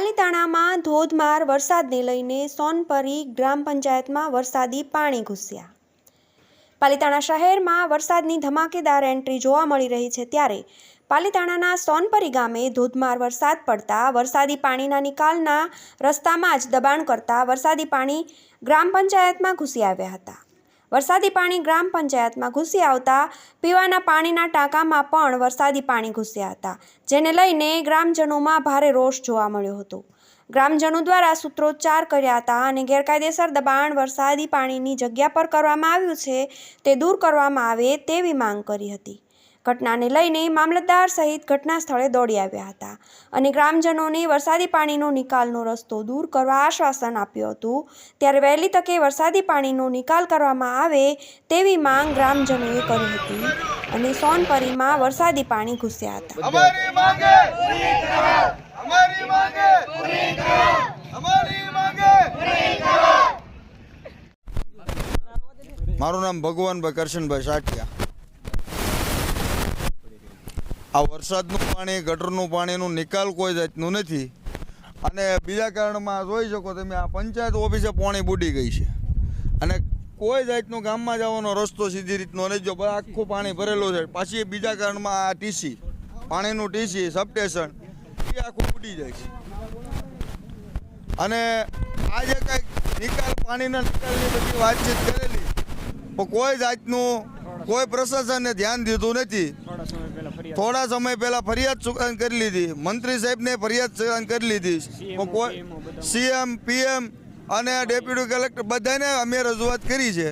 પાલીતાણામાં ધોધમાર વરસાદને લઈને સોનપરી ગ્રામ પંચાયતમાં વરસાદી પાણી ઘૂસ્યા। પાલીતાણા શહેરમાં વરસાદની ધમાકેદાર એન્ટ્રી જોવા મળી રહી છે, ત્યારે પાલીતાણાના સોનપરી ગામે ધોધમાર વરસાદ પડતા વરસાદી પાણીના નિકાલના રસ્તામાં જ દબાણ કરતા વરસાદી પાણી ગ્રામ પંચાયતમાં ઘૂસી આવ્યા હતા। વરસાદી પાણી ગ્રામ પંચાયતમાં ઘૂસી આવતા પીવાના પાણીના ટાંકામાં પણ વરસાદી પાણી ઘૂસ્યા હતા, જેને લઈને ગ્રામજનોમાં ભારે રોષ જોવા મળ્યો હતો। ગ્રામજનો દ્વારા સૂત્રોચ્ચાર કર્યા હતા અને ગેરકાયદેસર દબાણ વરસાદી પાણીની જગ્યા પર કરવામાં આવ્યું છે તે દૂર કરવામાં આવે તેવી માંગ કરી હતી। ઘટનાને લઈને મામલતદાર સહિત ઘટના સ્થળે દોડી આવ્યા હતા અને ગ્રામજનોને વરસાદી પાણીનો નિકાલનો રસ્તો દૂર કરવા આશ્વાસન આપ્યું હતું, ત્યારે વહેલી તકે વરસાદી પાણીનો નિકાલ કરવામાં આવે તેવી માંગ ગ્રામજનોએ કરી હતી અને સોનપરીમાં વરસાદી પાણી ઘૂસ્યા હતા। મારું નામ ભગવાનભાઈ કરશનભાઈ સાટિયા। આ વરસાદનું પાણી, ગટરનું પાણીનું નિકાલ કોઈ જાતનું નથી અને બીજા કારણમાં જોઈ શકો તમે આ પંચાયત ઓફિસે પાણી બુડી ગઈ છે અને કોઈ જાતનું ગામમાં જવાનો રસ્તો સીધી રીતનો નહીં, જો આખું પાણી ભરેલું છે। પાછી બીજા કારણમાં આ ટીસી, પાણીનું ટીસી સબસ્ટેશન એ આખું બુડી જાય છે અને આજે કંઈક નિકાલ, પાણીના નિકાલની બધી વાતચીત કરેલી પણ કોઈ જાતનું કોઈ પ્રશાસને ધ્યાન દીધું નથી। થોડા સમય પહેલા ફરિયાદ સુકાન કરી લીધી, મંત્રી સાહેબને ફરિયાદ સુકાન કરી લીધી, કોઈ સીએમ, પીએમ અને ડેપ્યુટી કલેક્ટર બધાને અમે રજૂઆત કરી છે।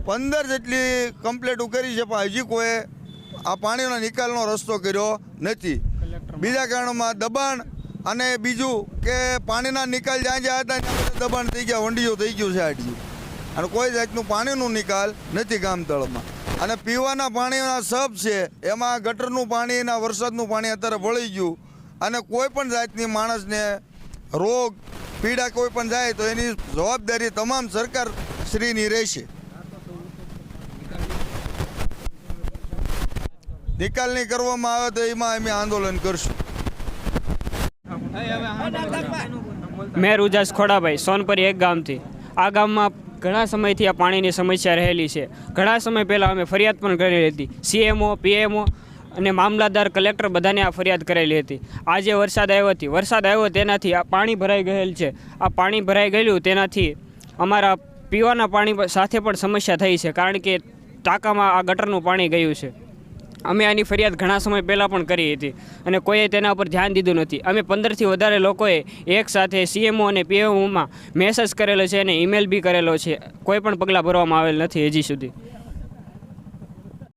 15 જેટલી કમ્પ્લેટો કરી છે પણ હજી કોઈ આ પાણીના નિકાલનો રસ્તો કર્યો નથી। બીજા કારણોમાં દબાણ અને બીજું કે પાણીના નિકાલ જ્યાં જ્યાં હતા ત્યાં બધા દબાણ થઈ ગયા, વંડીઓ થઈ ગયું છે આટલું અને કોઈ જાતનું પાણીનું નિકાલ નથી ગામ તળમાં અને પીવાના પાણીના સબ છે એમાં ગટરનું પાણી અને વરસાદનું પાણી અત્યારે વળી ગયું અને કોઈ પણ જાતની માણસને રોગ પીડા કોઈ પણ જાય તો એની જવાબદારી તમામ સરકાર શ્રીની રહેશે। નિકાલ નહીં કરવામાં આવે તો એમાં અમે આંદોલન કરશું। મેં રૂજાસ ખોડાભાઈ, સોનપરી એક ગામથી। આ ગામમાં ઘણા સમયથી આ પાણીની સમસ્યા રહેલી છે। ઘણા સમય પહેલાં અમે ફરિયાદ પણ કરેલી હતી, સીએમઓ, પીએમઓ અને મામલતદાર, કલેક્ટર બધાને આ ફરિયાદ કરેલી હતી। આજે વરસાદ આવ્યો તેનાથી આ પાણી ભરાઈ ગયેલ છે। આ પાણી ભરાઈ ગયેલું તેનાથી અમારા પીવાના પાણી સાથે પણ સમસ્યા થઈ છે, કારણ કે ટાંકામાં આ ગટરનું પાણી ગયું છે। અમે આની ફરિયાદ ઘણા સમય પહેલાં પણ કરી હતી અને કોઈએ તેના ઉપર ધ્યાન દીધું નથી। અમે 15થી વધારે લોકોએ એક સાથે સીએમઓ અને પીએમઓમાં મેસેજ કરેલો છે અને ઈમેલ બી કરેલો છે, કોઈ પણ પગલાં ભરવામાં આવેલ નથી હજી સુધી।